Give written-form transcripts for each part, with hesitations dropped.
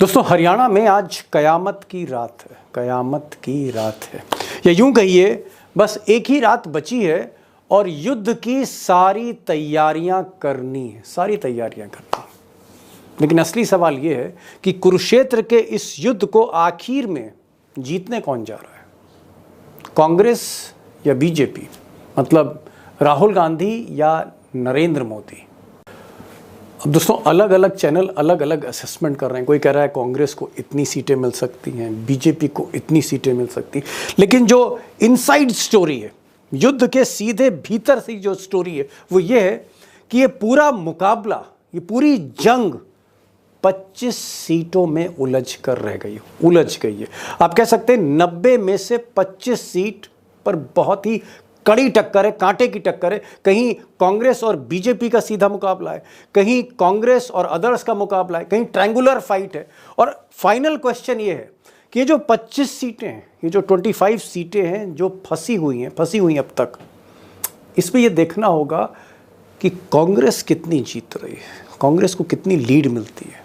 दोस्तों, हरियाणा में आज कयामत की रात है। कयामत की रात है, या यूं कहिए बस एक ही रात बची है और युद्ध की सारी तैयारियां करनी है, सारी तैयारियां करनी है। लेकिन असली सवाल यह है कि कुरुक्षेत्र के इस युद्ध को आखिर में जीतने कौन जा रहा है, कांग्रेस या बीजेपी? मतलब राहुल गांधी या नरेंद्र मोदी? अब दोस्तों, अलग अलग चैनल अलग अलग असेसमेंट कर रहे हैं। कोई कह रहा है कांग्रेस को इतनी सीटें मिल सकती हैं, बीजेपी को इतनी सीटें मिल सकती, लेकिन जो इनसाइड स्टोरी है, युद्ध के सीधे भीतर से जो स्टोरी है वो ये है कि ये पूरा मुकाबला, ये पूरी जंग 25 सीटों में उलझ गई है। आप कह सकते हैं 90 में से 25 सीट पर बहुत ही कड़ी टक्कर है, कांटे की टक्कर है। कहीं कांग्रेस और बीजेपी का सीधा मुकाबला है, कहीं कांग्रेस और अदर्स का मुकाबला है, कहीं ट्रायंगुलर फाइट है। और फाइनल क्वेश्चन ये है कि ये जो 25 सीटें हैं, ये जो 25 सीटें हैं जो फंसी हुई अब तक, इसमें ये देखना होगा कि कांग्रेस कितनी जीत रही है, कांग्रेस को कितनी लीड मिलती है,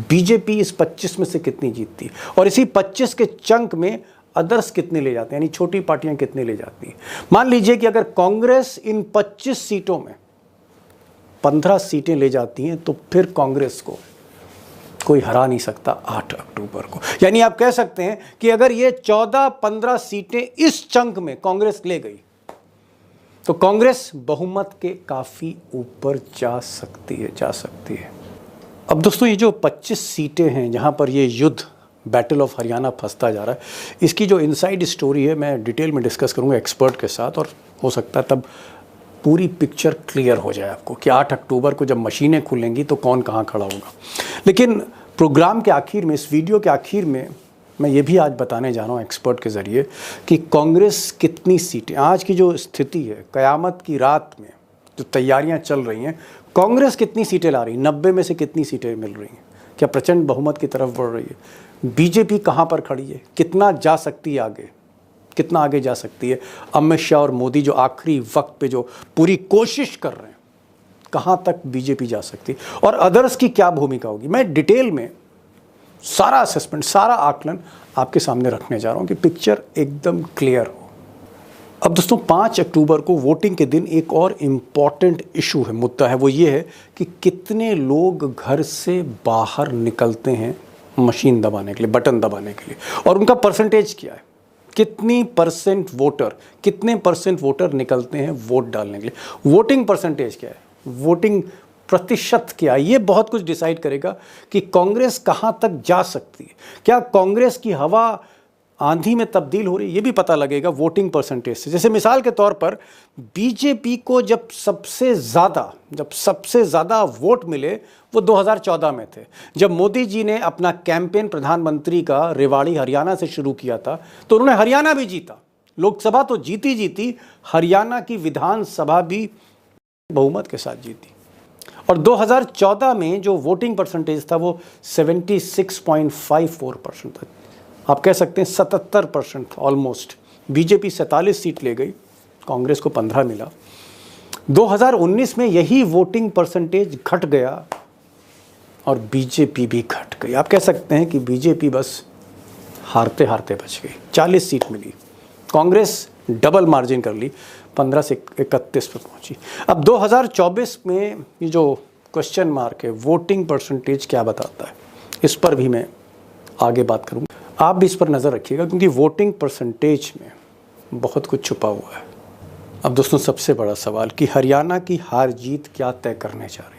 बीजेपी इस 25 में से कितनी जीतती है, और इसी 25 के चंक में अदर्स कितने ले जाते हैं, यानी छोटी पार्टियां कितने ले जाती हैं। मान लीजिए कि अगर कांग्रेस इन 25 सीटों में 15 सीटें ले जाती हैं तो फिर कांग्रेस को कोई हरा नहीं सकता 8 अक्टूबर को। यानी आप कह सकते हैं कि अगर ये 14-15 सीटें इस चंक में कांग्रेस ले गई तो कांग्रेस बहुमत के काफी ऊपर जा सकती है। अब दोस्तों, ये जो 25 सीटें हैं जहां पर ये युद्ध, बैटल ऑफ हरियाणा फंसता जा रहा है, इसकी जो इनसाइड स्टोरी है मैं डिटेल में डिस्कस करूंगा एक्सपर्ट के साथ, और हो सकता है तब पूरी पिक्चर क्लियर हो जाए आपको कि 8 अक्टूबर को जब मशीनें खुलेंगी तो कौन कहां खड़ा होगा। लेकिन प्रोग्राम के आखिर में, इस वीडियो के आखिर में, मैं ये भी आज बताने जा रहा हूँ एक्सपर्ट के ज़रिए कि कांग्रेस कितनी सीटें, आज की जो स्थिति है, क़यामत की रात में जो तैयारियाँ चल रही हैं, कांग्रेस कितनी सीटें ला रही है, 90 में से कितनी सीटें मिल रही हैं, क्या प्रचंड बहुमत की तरफ बढ़ रही है, बीजेपी कहाँ पर खड़ी है, कितना जा सकती है आगे, कितना आगे जा सकती है, अमित शाह और मोदी जो आखिरी वक्त पे जो पूरी कोशिश कर रहे हैं, कहाँ तक बीजेपी जा सकती है, और अदर्स की क्या भूमिका होगी। मैं डिटेल में सारा असेसमेंट, सारा आकलन आपके सामने रखने जा रहा हूँ कि पिक्चर एकदम क्लियर हो। अब दोस्तों, 5 अक्टूबर को वोटिंग के दिन एक और इम्पॉर्टेंट इशू है, मुद्दा है, वो ये है कि कितने लोग घर से बाहर निकलते हैं मशीन दबाने के लिए, बटन दबाने के लिए, और उनका परसेंटेज क्या है, कितने परसेंट वोटर निकलते हैं वोट डालने के लिए। वोटिंग परसेंटेज क्या है, वोटिंग प्रतिशत क्या है, ये बहुत कुछ डिसाइड करेगा कि कांग्रेस कहाँ तक जा सकती है। क्या कांग्रेस की हवा आंधी में तब्दील हो रही है, ये भी पता लगेगा वोटिंग परसेंटेज से। जैसे मिसाल के तौर पर बीजेपी को जब सबसे ज़्यादा वोट मिले वो 2014 में थे, जब मोदी जी ने अपना कैंपेन प्रधानमंत्री का रेवाड़ी हरियाणा से शुरू किया था, तो उन्होंने हरियाणा भी जीता, लोकसभा तो जीती, हरियाणा की विधानसभा भी बहुमत के साथ जीती। और 2014 में जो वोटिंग परसेंटेज था वो 76.54% था, आप कह सकते हैं 77% ऑलमोस्ट। बीजेपी 47 सीट ले गई, कांग्रेस को 15 मिला। 2019 में यही वोटिंग परसेंटेज घट गया और बीजेपी भी घट गई। आप कह सकते हैं कि बीजेपी बस हारते बच गई, 40 सीट मिली। कांग्रेस डबल मार्जिन कर ली, 15 से 31 पर पहुंची। अब 2024 में ये जो क्वेश्चन मार्क है, वोटिंग परसेंटेज क्या बताता है, इस पर भी मैं आगे बात करूंगा। आप भी इस पर नज़र रखिएगा क्योंकि वोटिंग परसेंटेज में बहुत कुछ छुपा हुआ है। अब दोस्तों, सबसे बड़ा सवाल कि हरियाणा की हार जीत क्या तय करने जा रही है,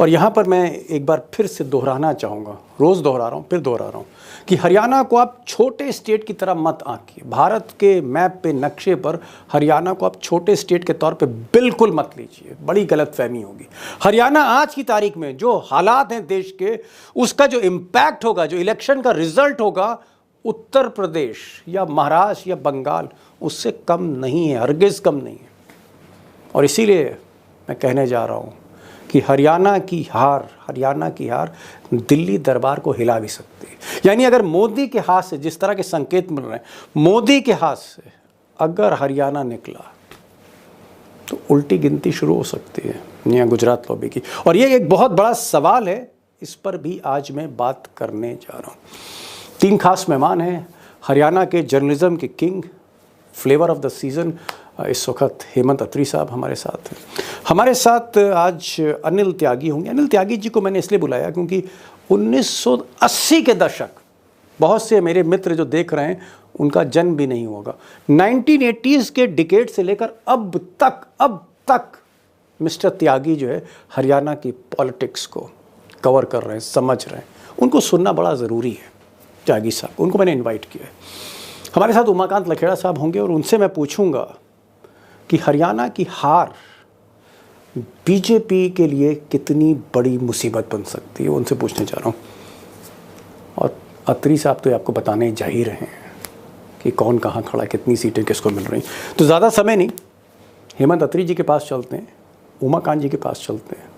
और यहाँ पर मैं एक बार फिर से दोहराना चाहूँगा, रोज़ दोहरा रहा हूँ, फिर दोहरा रहा हूँ कि हरियाणा को आप छोटे स्टेट की तरह मत आंकिए। भारत के मैप पे, नक्शे पर हरियाणा को आप छोटे स्टेट के तौर पे बिल्कुल मत लीजिए, बड़ी गलतफहमी होगी। हरियाणा आज की तारीख में जो हालात हैं देश के, उसका जो इम्पैक्ट होगा, जो इलेक्शन का रिजल्ट होगा, उत्तर प्रदेश या महाराष्ट्र या बंगाल उससे कम नहीं है, हरगिज़ कम नहीं है। और इसीलिए मैं कहने जा रहा हूँ कि हरियाणा की हार दिल्ली दरबार को हिला भी सकती है। यानी अगर मोदी के हाथ से, जिस तरह के संकेत मिल रहे हैं, मोदी के हाथ से अगर हरियाणा निकला तो उल्टी गिनती शुरू हो सकती है यहाँ गुजरात लॉबी की। और ये एक बहुत बड़ा सवाल है इस पर भी आज मैं बात करने जा रहा हूँ। 3 खास मेहमान हैं, हरियाणा के जर्नलिज्म के king, flavour of the season, इस वक्त हेमंत अत्री साहब हमारे साथ हैं। हमारे साथ आज अनिल त्यागी होंगे। अनिल त्यागी जी को मैंने इसलिए बुलाया क्योंकि 1980 के दशक, बहुत से मेरे मित्र जो देख रहे हैं उनका जन्म भी नहीं होगा, 1980s के डिकेड से लेकर अब तक मिस्टर त्यागी जो है हरियाणा की पॉलिटिक्स को कवर कर रहे हैं, समझ रहे हैं। उनको सुनना बड़ा ज़रूरी है, त्यागी साहब, उनको मैंने इनवाइट किया है। हमारे साथ उमाकांत लखेड़ा साहब होंगे और उनसे मैं पूछूंगा कि हरियाणा की हार बीजेपी के लिए कितनी बड़ी मुसीबत बन सकती है, उनसे पूछने जा रहा हूँ। और अत्री साहब तो आपको बताने जा ही रहे हैं कि कौन कहाँ खड़ा, कितनी सीटें किसको मिल रही। तो ज़्यादा समय नहीं, हेमंत अत्री जी के पास चलते हैं, उमाकांत जी के पास चलते हैं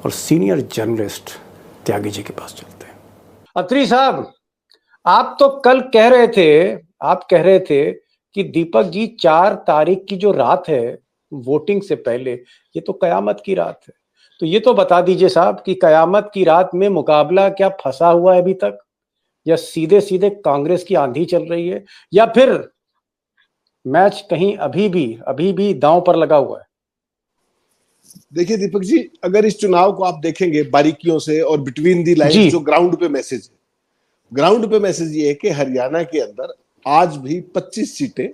और सीनियर जर्नलिस्ट त्यागी जी के पास चलते हैं। अत्री साहब, आप तो कल कह रहे थे कि दीपक जी 4 तारीख की जो रात है वोटिंग से पहले, ये तो कयामत की रात है। तो ये तो बता दीजिए साहब कि कयामत की रात में मुकाबला क्या फंसा हुआ है अभी तक, या सीधे सीधे कांग्रेस की आंधी चल रही है, या फिर मैच कहीं अभी भी दांव पर लगा हुआ है? देखिए दीपक जी, अगर इस चुनाव को आप देखेंगे बारीकियों से और बिटवीन दी लाइंस, जो ग्राउंड पे मैसेज ये है कि हरियाणा के अंदर आज भी 25 सीटें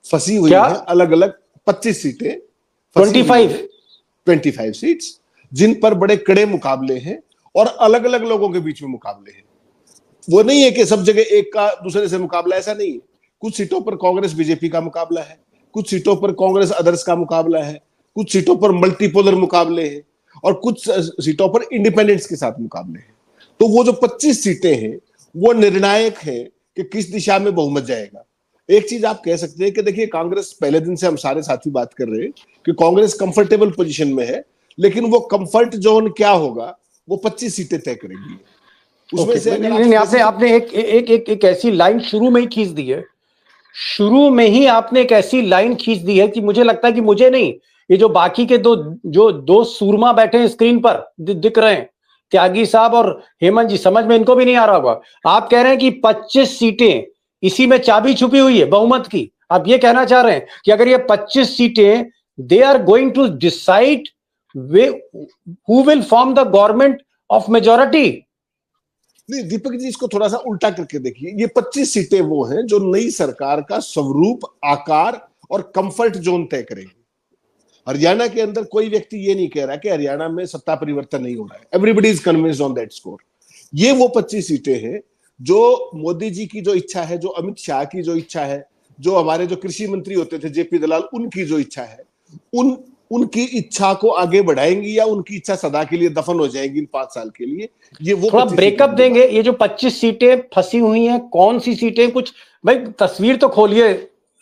फंसी हुई हैं, अलग अलग 25 सीटें, 25 सीट्स, जिन पर बड़े कड़े मुकाबले हैं और अलग अलग लोगों के बीच में मुकाबले हैं। वो नहीं है कि सब जगह एक का दूसरे से मुकाबला, ऐसा नहीं है। कुछ सीटों पर कांग्रेस बीजेपी का मुकाबला है, कुछ सीटों पर कांग्रेस अदर्स का मुकाबला है, कुछ सीटों पर मल्टीपोलर मुकाबले हैं और कुछ सीटों पर इंडिपेंडेंट्स के साथ मुकाबले हैं। तो वो जो 25 सीटें हैं वो निर्णायक है कि किस दिशा में बहुमत जाएगा। एक चीज आप कह सकते हैं कि देखिए, कांग्रेस, पहले दिन से हम सारे साथी बात कर रहे हैं कि कांग्रेस कंफर्टेबल पोजीशन में है, लेकिन वो कंफर्ट जोन क्या होगा वो 25 सीटें तय करेगी। उसमें से अगर आपने एक ऐसी लाइन शुरू में ही खींच दी है, आपने एक ऐसी लाइन खींच दी है कि मुझे लगता है कि मुझे नहीं, ये जो बाकी के दो सूरमा बैठे हैं स्क्रीन पर दिख रहे हैं, त्यागी साहब और हेमंत जी, समझ में इनको भी नहीं आ रहा होगा। आप कह रहे हैं कि 25 सीटें, इसी में चाबी छुपी हुई है बहुमत की। आप ये कहना चाह रहे हैं कि अगर ये 25 सीटें, they are going to decide who will form the government of majority. नहीं दीपक जी, इसको थोड़ा सा उल्टा करके देखिए। ये 25 सीटें वो हैं जो नई सरकार का स्वरूप, आकार और कंफर्ट जोन तय करेंगे। हरियाणा के अंदर कोई व्यक्ति ये नहीं कह रहा कि हरियाणा में सत्ता परिवर्तन नहीं हो रहा है। Everybody is convinced on that score. ये वो 25 सीटें हैं जो मोदी जी की जो इच्छा है, जो अमित शाह की जो इच्छा है, जो हमारे जो कृषि मंत्री होते थे जेपी दलाल, उनकी जो इच्छा है, उनकी इच्छा को आगे बढ़ाएंगी या उनकी इच्छा सदा के लिए दफन हो जाएगी इन 5 साल के लिए। ये वो थोड़ा ब्रेकअप देंगे। ये जो 25 सीटें फंसी हुई हैं, कौन सी सीटें, कुछ भाई तस्वीर तो खोलिए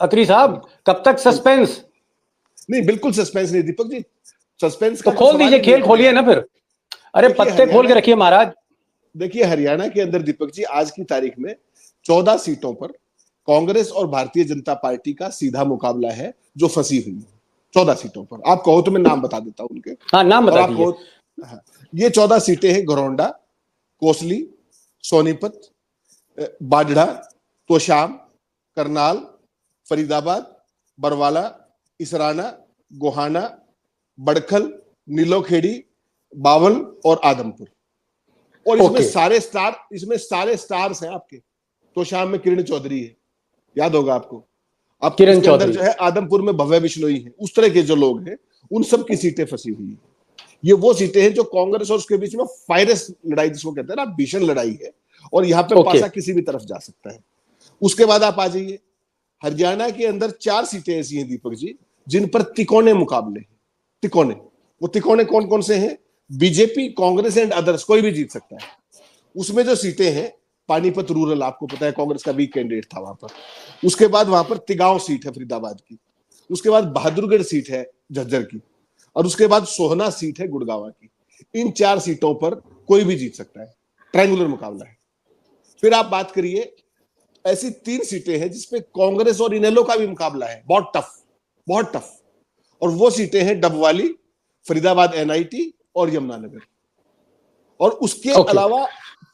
अत्री साहब, कब तक सस्पेंस? नहीं, बिल्कुल सस्पेंस नहीं दीपक जी, सस्पेंस तो खोल दीजिए, खेल खोलिए ना फिर। अरे पत्ते खोल के रखिए महाराज। देखिए, हरियाणा के अंदर दीपक जी आज की तारीख में 14 सीटों पर कांग्रेस और भारतीय जनता पार्टी का सीधा मुकाबला है जो फंसी हुई है। 14 सीटों पर आप कहो तो मैं नाम बता देता हूं उनके। हाँ, नाम बता दीजिए। हाँ, ये 14 सीटें हैं: घरौंडा, कोसली, सोनीपत, बाढ़ा, तोशाम, करनाल, फरीदाबाद, बरवाला, इसराना, गोहाना, बड़खल, नीलोखेड़ी, बावल और आदमपुर। और इसमें सारे स्टार्स हैं आपके। तोशाम में किरण चौधरी है, याद होगा आपको। अब किरण चौधरी जो है, आदमपुर में भव्य बिश्नोई है। उस तरह के जो लोग हैं उन सब की सीटें फंसी हुई है। ये वो सीटें हैं जो कांग्रेस और उसके बीच में फायरस लड़ाई, जिसको कहते हैं ना, भीषण लड़ाई है, और यहाँ पे पासा किसी भी तरफ जा सकता है। उसके बाद आप आ जाइए, हरियाणा के अंदर 4 सीटें ऐसी हैं दीपक जी जिन पर तिकोने मुकाबले हैं। तिकोने, वो तिकोने कौन कौन से हैं? बीजेपी, कांग्रेस एंड अदर्स, कोई भी जीत सकता है। उसमें जो सीटें हैं, पानीपत रूरल, आपको पता है कांग्रेस का वीक कैंडिडेट था वहां पर। उसके बाद वहां पर तिगांव सीट है फरीदाबाद की। उसके बाद बहादुरगढ़ सीट है झज्जर की, और उसके बाद सोहना सीट है गुड़गांव की। इन 4 सीटों पर कोई भी जीत सकता है, ट्रायंगुलर मुकाबला है। फिर आप बात करिए, ऐसी 3 सीटें हैं जिसपे कांग्रेस और इनेलो का भी मुकाबला है, बहुत टफ। और वो सीटें हैं डबवाली, फरीदाबाद एनआईटी और यमुनानगर। और उसके अलावा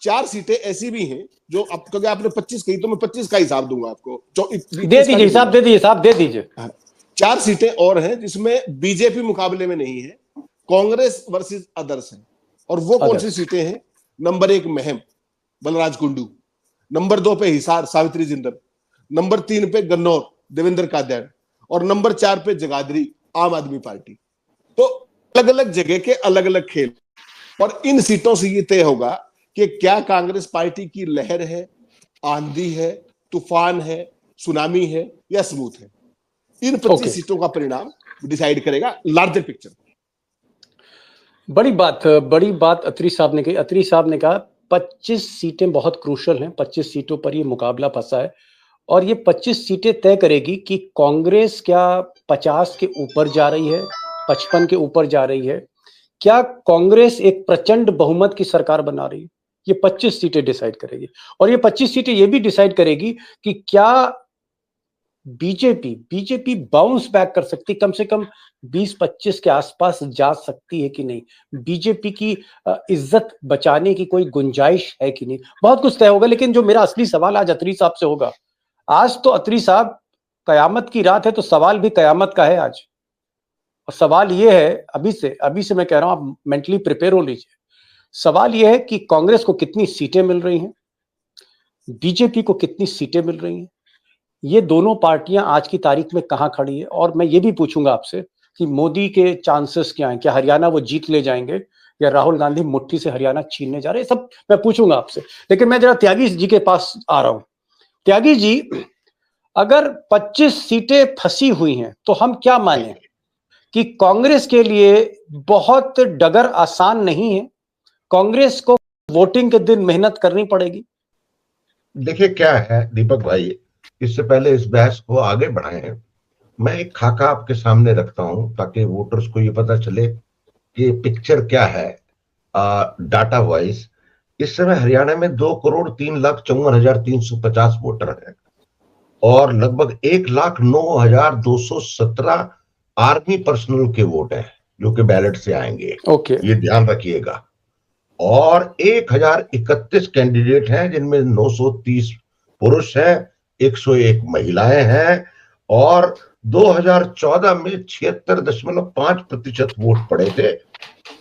4 सीटें ऐसी भी हैं जो अब, क्योंकि आपने 25 कही तो मैं 25 का हिसाब दूंगा आपको, दे दीजिए हिसाब, दे दीजिए साहब, दे दीजिए। 4 सीटें और हैं जिसमें बीजेपी मुकाबले में नहीं है, कांग्रेस वर्सेस अदर्स है। और वो कौन सी सीटें हैं? नंबर 1 महम, बलराज कुंडू। नंबर 2 पे हिसार, सावित्री जिंदल। नंबर 3 पे गन्नौर, देवेंद्र कादियान। और नंबर 4 पे जगाधरी, आम आदमी पार्टी। तो अलग अलग जगह के अलग अलग खेल, और इन सीटों से ये तय होगा कि क्या कांग्रेस पार्टी की लहर है, आंधी है, तूफान है, सुनामी है या स्मूथ है। इन 25 सीटों का परिणाम डिसाइड करेगा लार्जर पिक्चर। बड़ी बात अत्री साहब ने कही। अत्री साहब ने कहा 25 सीटें बहुत क्रूशल हैं, 25 सीटों पर ये मुकाबला फंसा है, और ये 25 सीटें तय करेगी कि कांग्रेस क्या 50 के ऊपर जा रही है, 55 के ऊपर जा रही है, क्या कांग्रेस एक प्रचंड बहुमत की सरकार बना रही है। ये 25 सीटें डिसाइड करेगी, और ये 25 सीटें ये भी डिसाइड करेगी कि क्या बीजेपी बाउंस बैक कर सकती, कम से कम 20-25 के आसपास जा सकती है कि नहीं, बीजेपी की इज्जत बचाने की कोई गुंजाइश है कि नहीं। बहुत कुछ तय होगा, लेकिन जो मेरा असली सवाल आज अत्री साहब से होगा, आज तो अत्री साहब कयामत की रात है, तो सवाल भी कयामत का है आज। और सवाल ये है, अभी से मैं कह रहा हूं, आप मेंटली प्रिपेयर हो लीजिए। सवाल ये है कि कांग्रेस को कितनी सीटें मिल रही हैं, बीजेपी को कितनी सीटें मिल रही हैं, ये दोनों पार्टियां आज की तारीख में कहां खड़ी है। और मैं ये भी पूछूंगा आपसे कि मोदी के चांसेस क्या हैं, क्या हरियाणा वो जीत ले जाएंगे या राहुल गांधी मुट्ठी से हरियाणा छीनने जा रहे हैं, सब मैं पूछूंगा आपसे। लेकिन मैं जरा त्यागी जी के पास आ रहा हूं। त्यागी जी, अगर 25 सीटें फंसी हुई हैं तो हम क्या माने कि कांग्रेस के लिए बहुत डगर आसान नहीं है, कांग्रेस को वोटिंग के दिन मेहनत करनी पड़ेगी। देखिए क्या है दीपक भाई, इससे पहले इस बहस को आगे बढ़ाएं, मैं एक खाका आपके सामने रखता हूं ताकि वोटर्स को ये पता चले कि पिक्चर क्या है डाटा वाइज। इस समय हरियाणा में 2,03,54,350 वोटर हैं और लगभग 1,09,217 आर्मी पर्सनल के वोट हैं जो कि बैलेट से आएंगे। ये ध्यान रखिएगा। और 1,031 कैंडिडेट हैं जिनमें 930 पुरुष हैं, 101 महिलाएं हैं, और 2014 में 76.5% वोट पड़े थे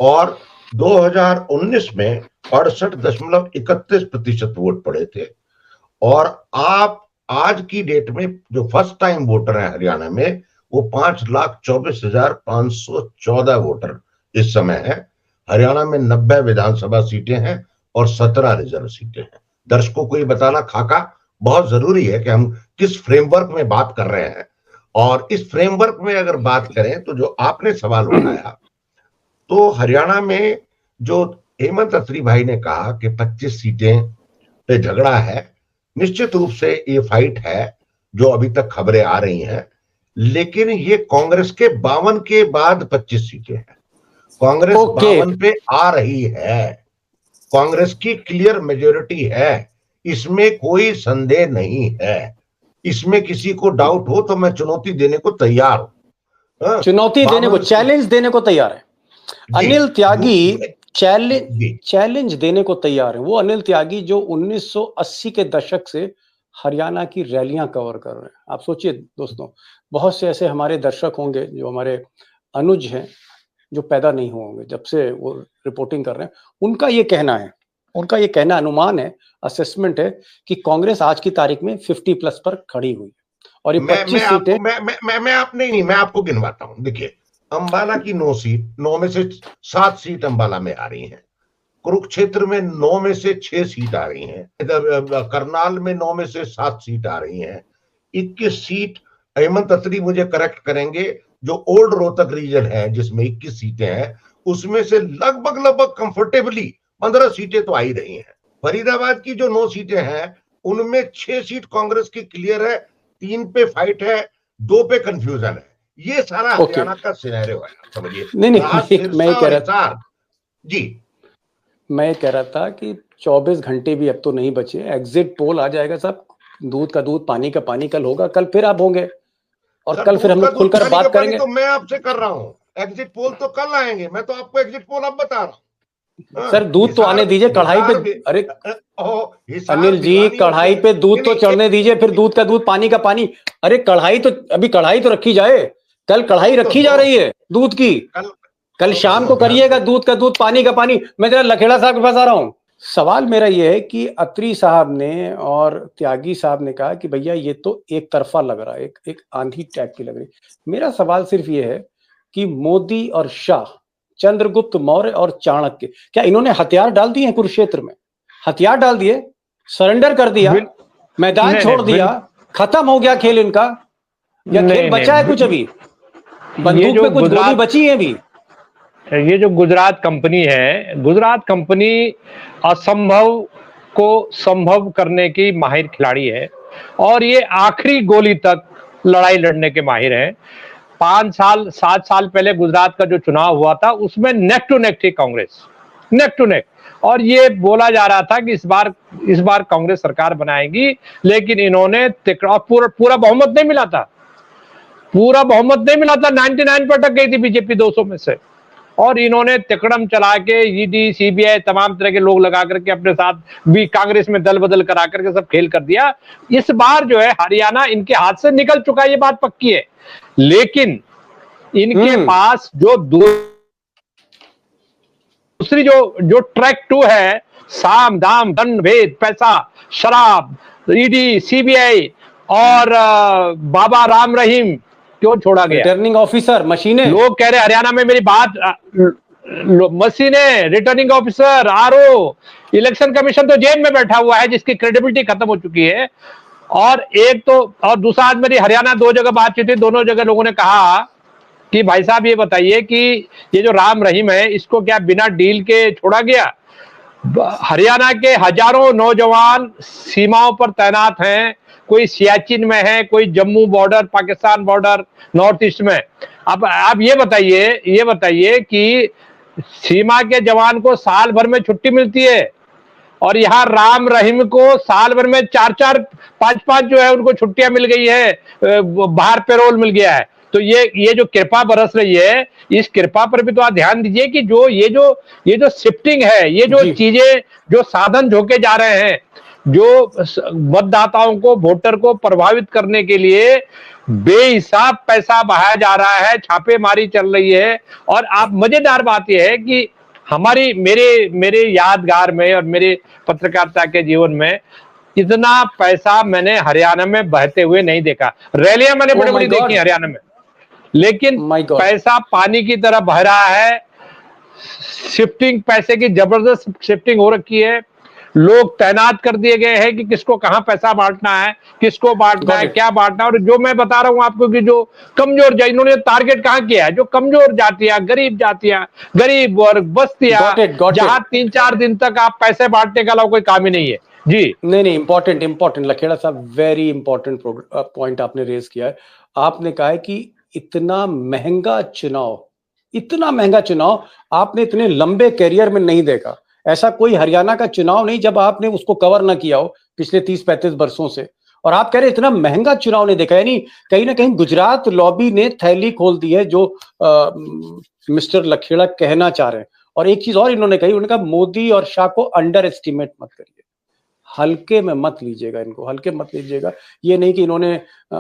और 2019 में 68.31% वोट पड़े थे। और आप आज की डेट में जो फर्स्ट टाइम वोटर हैं हरियाणा में वो 5,24,514 वोटर इस समय है। हरियाणा में 90 विधानसभा सीटें हैं और 17 रिजर्व सीटें हैं। दर्शकों को ये बताना खाका बहुत जरूरी है कि हम किस फ्रेमवर्क में बात कर रहे हैं। और इस फ्रेमवर्क में अगर बात करें तो जो आपने सवाल उठाया, तो हरियाणा में जो हेमंत अत्री भाई ने कहा कि 25 सीटें पे झगड़ा है, निश्चित रूप से ये फाइट है जो अभी तक खबरें आ रही हैं, लेकिन ये कांग्रेस के 52 के बाद 25 सीटें हैं। कांग्रेस 52 पे आ रही है, कांग्रेस की क्लियर मेजोरिटी है, इसमें कोई संदेह नहीं है। इसमें किसी को डाउट हो तो मैं चुनौती देने को तैयार हूं, चुनौती देने को, चैलेंज देने को तैयार है। अनिल त्यागी चैलेंज देने को तैयार है। वो अनिल त्यागी जो 1980 के दशक से हरियाणा की रैलियां कवर कर रहे हैं। आप सोचिए दोस्तों, बहुत से ऐसे हमारे दर्शक होंगे जो हमारे अनुज हैं जो पैदा नहीं हुए होंगे जब से वो रिपोर्टिंग कर रहे हैं। उनका ये कहना अनुमान है, असेसमेंट है कि कांग्रेस आज की तारीख में 50+ पर खड़ी हुई है। और ये 25 सीटें मैं आपको गिनवाता हूं। देखिए, अंबाला की 9 सीट, 9 में से 7 सीट अंबाला में आ रही हैं। कुरुक्षेत्र में 9 में से 6 सीट आ रही हैं। करनाल में 9 में से 7 सीट आ रही हैं। 21 सीट हेमंत अत्री मुझे करेक्ट करेंगे, जो ओल्ड रोहतक रीजन है जिसमें 21 सीटें हैं, उसमें से लगभग कंफर्टेबली 15 सीटें तो आ ही रही हैं। फरीदाबाद की जो 9 सीटें हैं उनमें 6 सीट कांग्रेस की क्लियर है, 3 पे फाइट है, 2 पे कंफ्यूजन है। ये सारा हरियाणा का सिनेरियो है, समझिए। नहीं, मैं कह रहा था कि 24 घंटे भी अब तो नहीं बचे, एग्जिट पोल आ जाएगा सब, दूध का दूध पानी का पानी कल होगा, कल फिर आप होंगे और कल फिर हम लोग खुलकर बात करेंगे। तो मैं आपसे कर रहा हूं, एग्जिट पोल तो कल आएंगे, मैं तो आपको एग्जिट पोल अब बता रहा हूं। सर दूध तो आने दीजिए कढ़ाई पे। अरे अनिल जी, कढ़ाई पे दूध तो चढ़ने दीजिए, फिर दूध का दूध, पानी का पानी। अरे कढ़ाई तो, अभी कढ़ाई तो रखी जाए। कल कढ़ाई रखी जा रही है दूध की, कल शाम को करिएगा दूध का दूध, पानी का पानी। मैं जरा लखेड़ा साहब के पास आ रहा हूं। सवाल मेरा यह है कि अत्री साहब ने और त्यागी साहब ने कहा कि भैया ये तो एक तरफा लग रहा है, एक आंधी टाइप की लग रही। मेरा सवाल सिर्फ ये है कि मोदी और शाह, चंद्रगुप्त मौर्य और चाणक्य, क्या इन्होंने हथियार डाल दिए हैं कुरुक्षेत्र में? हथियार डाल दिए, सरेंडर कर दिया, मैदान छोड़ दिया, खत्म हो गया खेल इनका? या खेल बचा है कुछ? अभी बंदूक में कुछ गोली बची है अभी? ये जो गुजरात कंपनी है, गुजरात कंपनी असंभव को संभव करने की माहिर खिलाड़ी है और ये आखिरी गोली तक लड़ाई लड़ने के माहिर हैं। 7 साल पहले गुजरात का जो चुनाव हुआ था उसमें नेक टू नेक थी कांग्रेस, नेक टू नेक, और ये बोला जा रहा था कि इस बार कांग्रेस सरकार बनाएगी, लेकिन इन्होंने पूरा बहुमत नहीं मिला था, पूरा बहुमत नहीं मिला था, 99 पर अटक गई थी बीजेपी 200 में से, और इन्होंने तिकड़म चला के ईडी सीबीआई तमाम तरह के लोग लगा करके अपने साथ भी कांग्रेस में दल बदल करा करके सब खेल कर दिया। इस बार जो है हरियाणा इनके हाथ से निकल चुका है, ये बात पक्की है, लेकिन इनके पास जो दूसरी जो ट्रैक 2 है, साम दाम दंड भेद पैसा शराब, ईडी सीबीआई और बाबा राम रहीम क्यों छोड़ा गया? रिटर्निंग ऑफिसर, मशीनें। लोग कह रहे हरियाणा में, मेरी बात, मशीनें, returning officer, RO, election commission तो जेल में बैठा हुआ है जिसकी क्रेडिबिलिटी खत्म हो चुकी है। और एक तो, और दूसरा, आज मेरी हरियाणा 2 जगह बातचीत हुई, दोनों जगह लोगों ने कहा कि भाई साहब ये बताइए कि ये जो राम रहीम है इसको क्या बिना डील के छोड़ा गया? हरियाणा के हजारों नौजवान सीमाओं पर तैनात हैं, कोई सियाचिन में है, कोई Jammu border, Pakistan border, north east में। अब आप ये बताइए कि सीमा के जवान को साल भर में छुट्टी मिलती है और यहाँ राम रहीम को साल भर में 4-4, 5-5 जो है उनको छुट्टियां मिल गई है, बाहर पेरोल मिल गया है। तो ये जो कृपा बरस रही है, इस कृपा पर भी तो आप ध्यान दीजिए कि ये जो शिफ्टिंग है, ये जो चीजें, जो साधन झोंके जा रहे हैं, जो मतदाताओं को, वोटर को प्रभावित करने के लिए बेहिसाब पैसा बहाया जा रहा है, छापेमारी चल रही है। और आप, मजेदार बात यह है कि मेरे यादगार में और मेरे पत्रकारिता के जीवन में इतना पैसा मैंने हरियाणा में बहते हुए नहीं देखा। रैलियां मैंने बड़ी बड़ी देखी हरियाणा में, लेकिन पैसा पानी की तरह बह रहा है। शिफ्टिंग, पैसे की जबरदस्त शिफ्टिंग हो रखी है। लोग तैनात कर दिए गए हैं कि किसको कहां पैसा बांटना है, किसको बांटना है, क्या बांटना है। और जो मैं बता रहा हूं आपको कि जो कमजोर, इन्होंने टारगेट कहां किया है, जो कमजोर जातियां, गरीब वर्ग, बस्तियां, जहां 3-4 दिन तक आप पैसे बांटने का अलावा कोई काम ही नहीं है। जी नहीं, इंपॉर्टेंट लखेड़ा साहब, वेरी इंपॉर्टेंट पॉइंट आपने रेज किया है। आपने कहा है कि इतना महंगा चुनाव आपने इतने लंबे कैरियर में नहीं देखा। ऐसा कोई हरियाणा का चुनाव नहीं जब आपने उसको कवर ना किया हो पिछले 30-35 वर्षों से, और आप कह रहे इतना महंगा चुनाव नहीं देखा। यानी कहीं ना कहीं गुजरात लॉबी ने थैली खोल दी है, जो मिस्टर लखेड़ा कहना चाह रहे हैं। और एक चीज और इन्होंने कही, उन्होंने कहा मोदी और शाह को अंडर एस्टिमेट मत करिए, हल्के में मत लीजिएगा, इनको हल्के मत लीजिएगा। ये नहीं कि इन्होंने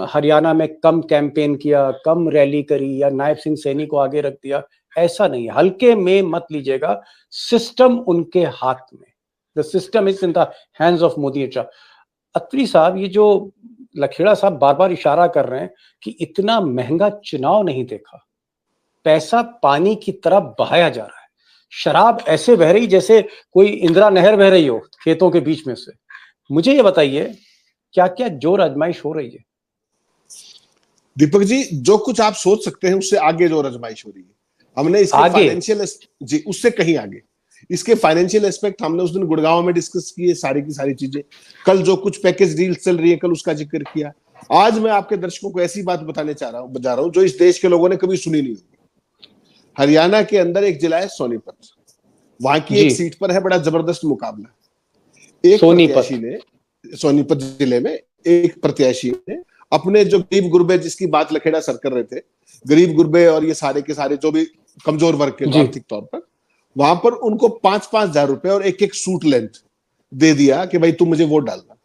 हरियाणा में कम कैंपेन किया, कम रैली करी या नायब सिंह सैनी को आगे रख दिया, ऐसा नहीं है, हल्के में मत लीजिएगा। सिस्टम उनके हाथ में, the system is in the hands of Modi and Shah. Atri साहब, ये जो लखेड़ा साहब बार बार इशारा कर रहे हैं कि इतना महंगा चुनाव नहीं देखा, पैसा पानी की तरह बहाया जा रहा है, शराब ऐसे बह रही जैसे कोई इंदिरा नहर बह रही हो खेतों के बीच में से। मुझे ये बताइए क्या क्या जोर आजमाइश हो रही है? दीपक जी, जो कुछ आप सोच सकते हैं उससे आगे जोर आजमाइश हो रही है। हमने इसके फाइनेंशियल, जी, उससे कहीं आगे इसके फाइनेंशियल एस्पेक्ट हमने उस दिन गुड़गांव में डिस्कस किए, सारी की सारी चीजें। कल जो कुछ पैकेज डील चल रही है, कल उसका जिक्र किया। आज मैं आपके दर्शकों को ऐसी बात बताने जा रहा हूं जो इस देश के लोगों ने कभी सुनी नहीं होगी। हरियाणा के अंदर एक जिला है सोनीपत, वहां की एक सीट पर है बड़ा जबरदस्त मुकाबला। एक प्रत्याशी ने, सोनीपत जिले में एक प्रत्याशी ने अपने जो गरीब गुरबे, जिसकी बात लखेड़ा सर कर रहे थे, गरीब गुरबे और ये सारे के सारे जो भी कमजोर वर्ग के आर्थिक तौर पर, वहां पर उनको 5,000 रुपए और एक सूट लेंथ दे दिया कि भाई तुम मुझे वोट डालना।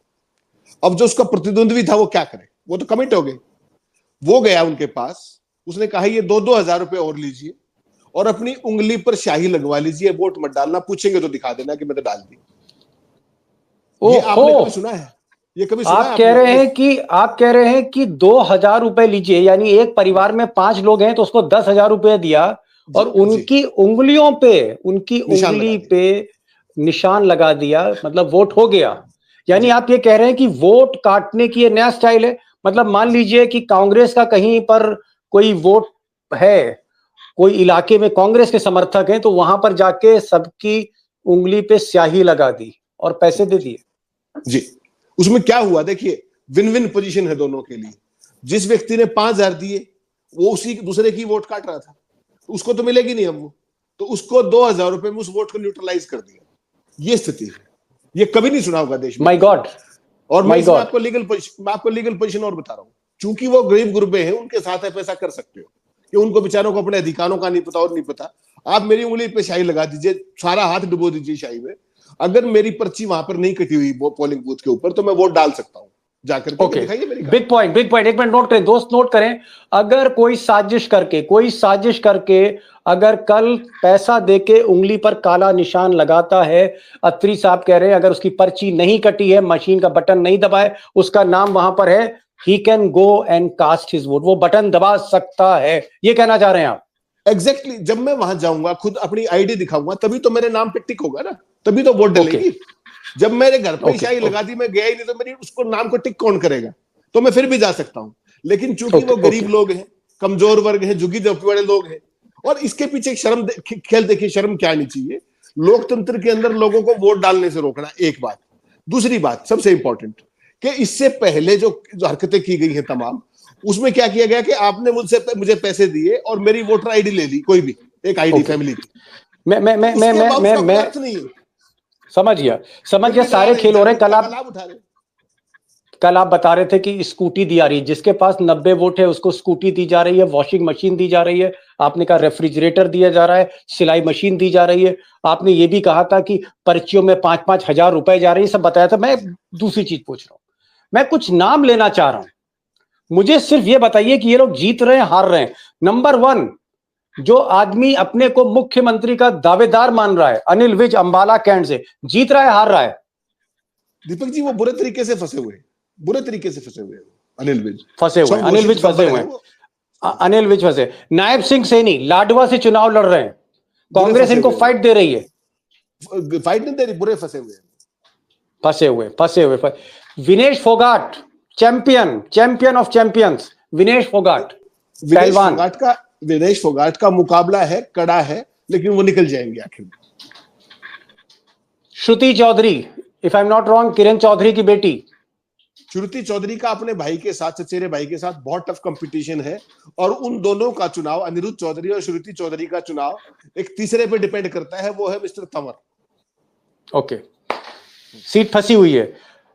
अब जो उसका प्रतिद्वंद्वी था वो क्या करे, वो तो कमिट हो गए। वो गया उनके पास, उसने कहा ये 2,000 रुपए और लीजिए और अपनी उंगली पर स्याही लगवा लीजिए, वोट मत डालना, पूछेंगे तो दिखा देना कि मैं तो डाल दी। ये आपने कभी सुना है? ये कभी सुना है? आप कह रहे हैं कि 2,000 रुपए लीजिए, यानी एक परिवार में 5 लोग हैं तो उसको 10,000 रुपए दिया और उनकी उंगलियों पे, उनकी उंगली पे निशान लगा दिया, मतलब वोट हो गया। यानी आप ये कह रहे हैं कि वोट काटने की ये नया स्टाइल है। मतलब मान लीजिए कि कांग्रेस का कहीं पर कोई वोट है, कोई इलाके में कांग्रेस के समर्थक हैं, तो वहां पर जाके सबकी उंगली पे स्याही लगा दी और पैसे दे दिए। जी, उसमें क्या हुआ देखिए, विन विन पोजीशन है दोनों के लिए। जिस व्यक्ति ने 5,000 दिए वो उसी दूसरे की वोट काट रहा था, उसको तो मिलेगी नहीं, अब वो तो उसको 2,000 रुपए में उस वोट को न्यूट्रलाइज कर दिया। ये स्थिति है, ये कभी नहीं सुना होगा देश में। My God. और मैं आपको लीगल पोजीशन और बता रहा हूं, चूंकि वो गरीब गुरबे हैं, उनके साथ आप ऐसा कर सकते हो कि उनको बेचारों को अपने अधिकारों का नहीं पता और नहीं पता। आप मेरी उंगली पे स्याही लगा दीजिए, सारा हाथ डुबो दीजिए स्याही में, अगर मेरी पर्ची वहां पर नहीं कटी हुई वो पोलिंग बूथ के ऊपर, तो मैं वोट डाल सकता हूं जाकर के। दिखाइए मेरी बिग पॉइंट। एक मिनट नोट करें दोस्त, नोट करें। अगर कोई साजिश करके अगर कल पैसा देके उंगली पर काला निशान लगाता है, अत्री साहब कह रहे हैं अगर उसकी पर्ची नहीं कटी है, मशीन का बटन नहीं दबाए, उसका नाम वहां पर है, he can go and cast his vote, वो बटन दबा सकता है, ये कहना चाह रहे हैं आप? एग्जैक्टली। जब मैं वहां जाऊंगा, खुद अपनी आईडी दिखाऊंगा, तभी तो मेरे नाम पे टिक होगा ना, तभी तो वोट डलेगी। जब मेरे घर पे स्याही लगा दी, मैं गया ही नहीं, तो मेरी उसको नाम को टिक कौन करेगा? तो मैं फिर भी जा सकता हूं। लेकिन चूंकि वो गरीब लोग हैं, कमजोर वर्ग हैं, झुग्गी झोंपड़ी वाले लोग हैं, और इसके पीछे शर्म खेल देखिए, शर्म क्या आनी चाहिए लोकतंत्र के अंदर लोगों को वोट डालने से रोकना, एक बात। दूसरी बात सबसे इंपॉर्टेंट, कि इससे पहले जो हरकतें की गई हैं तमाम, उसमें क्या किया गया कि आपने मुझे पैसे दिए और मेरी वोटर आईडी ले ली, कोई भी एक आईडी फैमिली की। मैं समझ गया सारे खेल हो रहे हैं। कल आप बता रहे थे कि स्कूटी दी जा रही है, जिसके पास 90 वोट है उसको स्कूटी दी जा रही है, वॉशिंग मशीन दी जा रही है, आपने कहा रेफ्रिजरेटर दिया जा रहा है, सिलाई मशीन दी जा रही है, आपने ये भी कहा था कि पर्चियों में 5-5 हजार रुपए जा रही है, सब बताया था। मैं दूसरी चीज पूछ रहा हूं, मैं कुछ नाम लेना चाह रहा हूं, मुझे सिर्फ ये बताइए कि ये लोग जीत रहे हैं हार रहे हैं। नंबर 1, जो आदमी अपने को मुख्यमंत्री का दावेदार मान रहा है, अनिल विज अंबाला कैंट से, जीत रहा है हार रहा है? दीपक जी, वो बुरे तरीके से फंसे हुए हैं। अनिल विज फंसे। नायब सिंह सैनी लाडवा से चुनाव लड़ रहे हैं, कांग्रेस इनको फाइट दे रही है। फाइट नहीं दे रही, बुरे फंसे हुए। Vinesh Phogat, champion of champions, Vinesh Phogat का मुकाबला है, कड़ा है, लेकिन वो निकल जाएंगे आखिर में। Shruti Chaudhary, if I am not wrong, Kiran Chaudhary की बेटी, श्रुति चौधरी का अपने भाई के साथ, चचेरे भाई के साथ बहुत टफ कंपटीशन है, और उन दोनों का चुनाव, अनिरुद्ध चौधरी और श्रुति चौधरी का चुनाव, एक तीसरे पे डिपेंड करता है, वो है मिस्टर तंवर। ओके, सीट फंसी हुई है।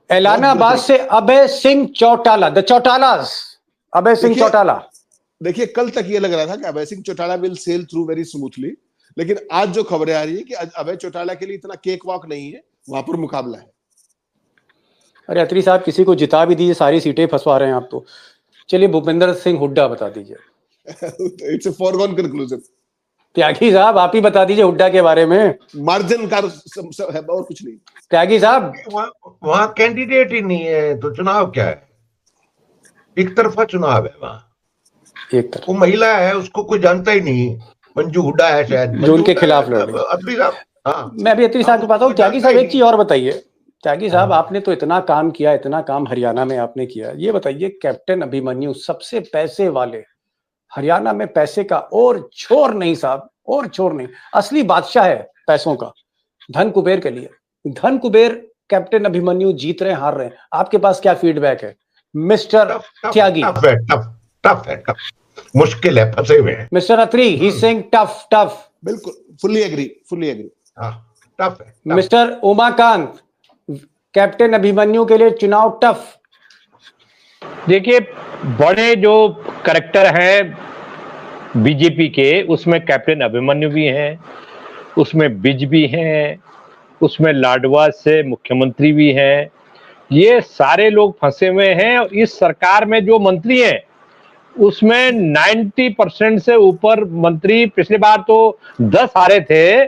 एलानाबाद से अभय सिंह चौटाला, द चौटालास, अभय सिंह चौटाला। देखिए, कल तक ये लग रहा था कि Abhay Singh Chautala will sail through very smoothly, लेकिन आज जो खबरें आ रही है कि अभय चौटाला के लिए इतना केक वॉक नहीं है, वहां पर मुकाबला है। अरे अत्री साहब, किसी को जिता भी दीजिए, सारी सीटें फंसवा रहे हैं आप तो। चलिए भूपेंद्र सिंह हुड्डा बता दीजिए। It's a foregone conclusion. Tyagi साहब, आप ही बता दीजिए हुड्डा के बारे में, मार्जिन का है और कुछ नहीं। त्यागी साहब, वहां कैंडिडेट ही नहीं है तो चुनाव क्या है? एक तरफा चुनाव है वहां, एक तरफ। वो महिला है, उसको कोई जानता ही नहीं, मंजू हुड्डा है शायद, जो उनके खिलाफ लड़ रही है। अत्री साहब, हाँ, मैं अभी अत्री साहब को बताऊं। त्यागी साहब, एक चीज और बताइए। त्यागी साहब, आपने तो इतना काम किया, इतना काम हरियाणा में आपने किया, ये बताइए, कैप्टन अभिमन्यु सबसे पैसे वाले, हरियाणा में पैसे का और छोर नहीं साहब, और छोर नहीं, असली बादशाह है पैसों का, धन कुबेर के लिए, धन कुबेर कैप्टन अभिमन्यु जीत रहे हैं, हार रहे हैं, आपके पास क्या फीडबैक है मिस्टर त्यागी? टफ, मुश्किल है, फंसे हुए हैं। Mister Atri, he saying tough. बिल्कुल, फुल्ली एग्री। टफ है। मिस्टर उमाकांत, कैप्टन अभिमन्यु के लिए चुनाव टफ? देखिए, बड़े जो करेक्टर हैं बीजेपी के, उसमें कैप्टन अभिमन्यु भी हैं, उसमें बिज भी हैं, उसमें लाडवा से मुख्यमंत्री भी हैं, ये सारे लोग फंसे हुए हैं। और इस सरकार में जो मंत्री हैं उसमें 90% से ऊपर मंत्री, पिछली बार तो 10 हारे थे,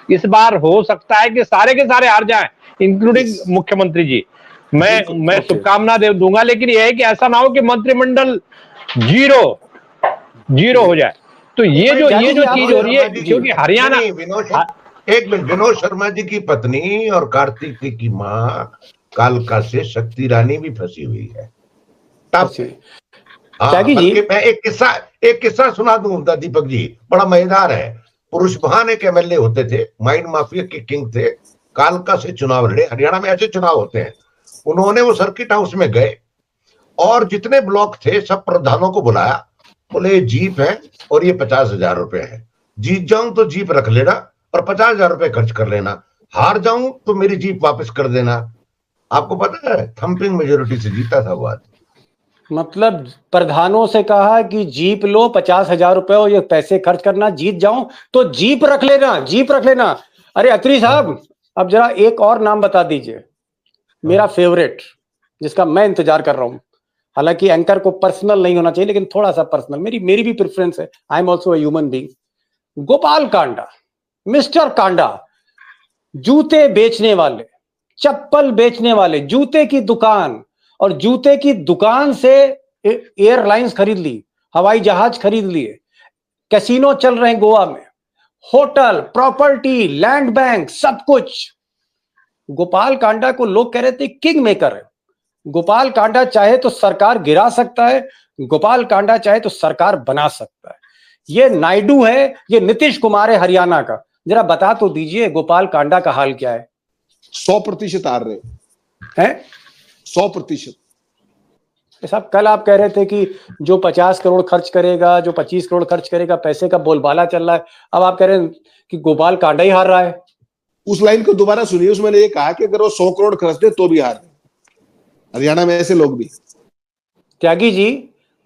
इस बार हो सकता है कि सारे के सारे हार जाएं, इंक्लूडिंग मुख्यमंत्री जी। मैं शुभकामना दे दूंगा, लेकिन यह है कि ऐसा ना हो कि मंत्रिमंडल जीरो हो जाए। तो ये जो चीज हो रही है, क्योंकि हरियाणा, एक मिनट, विनोद शर्मा जी की पत्नी और कार्तिक की माँ कालका से शक्ति रानी भी फंसी हुई है। बल्कि मैं एक किस्सा सुना दूं दीपक जी, बड़ा मजेदार है। पुरुष भान एक एमएलए होते थे, माइंड माफिया के किंग थे, कालका से चुनाव लड़े। हरियाणा में ऐसे चुनाव होते हैं। उन्होंने वो सर्किट हाउस में गए और जितने ब्लॉक थे सब प्रधानों को बुलाया, बोले ये जीप है और ये 50,000 रुपए है, जीत जाऊं तो जीप रख लेना और 50,000 रुपए खर्च कर लेना, हार जाऊं तो मेरी जीप वापस कर देना। आपको पता है थंपिंग मेजोरिटी से जीता था वो आदमी। मतलब प्रधानों से कहा कि जीप लो 50,000 रुपए और ये पैसे खर्च करना, जीत जाऊं तो जीप रख लेना, जीप रख लेना। अरे अत्री साहब, अब जरा एक और नाम बता दीजिए, मेरा फेवरेट, जिसका मैं इंतजार कर रहा हूं। हालांकि एंकर को पर्सनल नहीं होना चाहिए, लेकिन थोड़ा सा पर्सनल, मेरी भी प्रेफरेंस है। I am also a human being. Gopal Kanda, mister Kanda, जूते बेचने वाले, चप्पल बेचने वाले, जूते की दुकान, और जूते की दुकान से एयरलाइंस खरीद ली, हवाई जहाज खरीद लिए, कैसीनो चल रहे हैं गोवा में, होटल, प्रॉपर्टी, लैंड बैंक, सब कुछ। गोपाल कांडा को लोग कह रहे थे किंग मेकर है। गोपाल कांडा चाहे तो सरकार गिरा सकता है, गोपाल कांडा चाहे तो सरकार बना सकता है। ये नायडू है, ये नीतीश कुमार है हरियाणा का। जरा बता तो दीजिए गोपाल कांडा का हाल क्या है? 100% हार रहे हैं, 100%। साहब कल आप कह रहे थे कि जो 50 करोड़ खर्च करेगा, जो 25 करोड़ खर्च करेगा, पैसे का बोलबाला चल रहा है। अब आप कह रहे हैं कि गोपाल कांडा ही हार रहा है। उस लाइन को दोबारा सुनिए, उसमें ये कहा कि अगर वो 100 करोड़ खर्च दे तो भी हार रहे। हरियाणा में ऐसे लोग भी। त्यागी जी,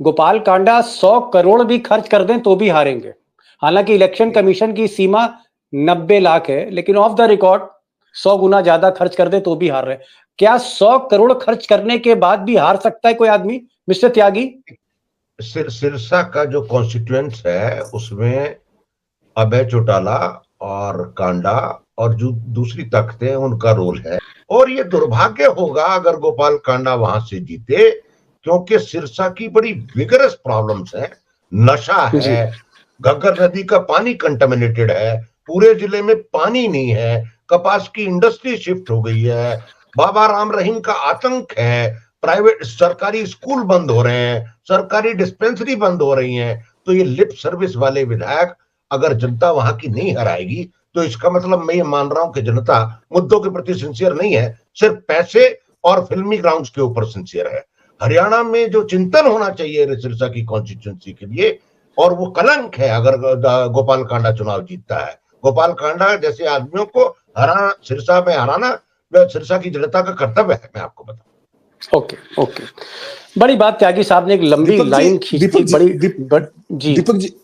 गोपाल कांडा 100 करोड़ भी खर्च कर दें तो भी हारेंगे। हालांकि इलेक्शन कमीशन की सीमा 90 लाख है, लेकिन ऑफ द रिकॉर्ड 100 गुना ज्यादा खर्च कर दे तो भी हार रहे। क्या 100 करोड़ खर्च करने के बाद भी हार सकता है कोई आदमी, मिस्टर त्यागी? सिरसा का जो कॉन्स्टिट्यूएंट्स है उसमें अभय चौटाला और कांडा और जो दूसरी ताकतें हैं उनका रोल है। और ये दुर्भाग्य होगा अगर गोपाल कांडा वहां से जीते, क्योंकि सिरसा की बड़ी विगरस प्रॉब्लम्स है। नशा है, घग्गर नदी का पानी कंटामिनेटेड है, पूरे जिले में पानी नहीं है, कपास की इंडस्ट्री शिफ्ट हो गई है, बाबा राम रहीम का आतंक है, प्राइवेट सरकारी स्कूल बंद हो रहे हैं, सरकारी डिस्पेंसरी बंद हो रही हैं। तो ये लिप सर्विस वाले विधायक अगर जनता वहां की नहीं हराएगी तो इसका मतलब मैं ये मान रहा हूं कि जनता मुद्दों के प्रति सिंसियर नहीं है, सिर्फ पैसे और फिल्मी ग्राउंड्स के ऊपर सिंसियर है। हरियाणा में जो चिंतन होना चाहिए सिरसा की कॉन्स्टिट्यूंसी के लिए, और वो कलंक है अगर गोपाल कांडा चुनाव जीतता है। गोपाल कांडा जैसे आदमियों को हराना, सिरसा में हराना सिरसा की जनता का कर्तव्य है, मैं आपको बताऊं। ओके, बड़ी बात त्यागी साहब ने एक लंबी लाइन खींची।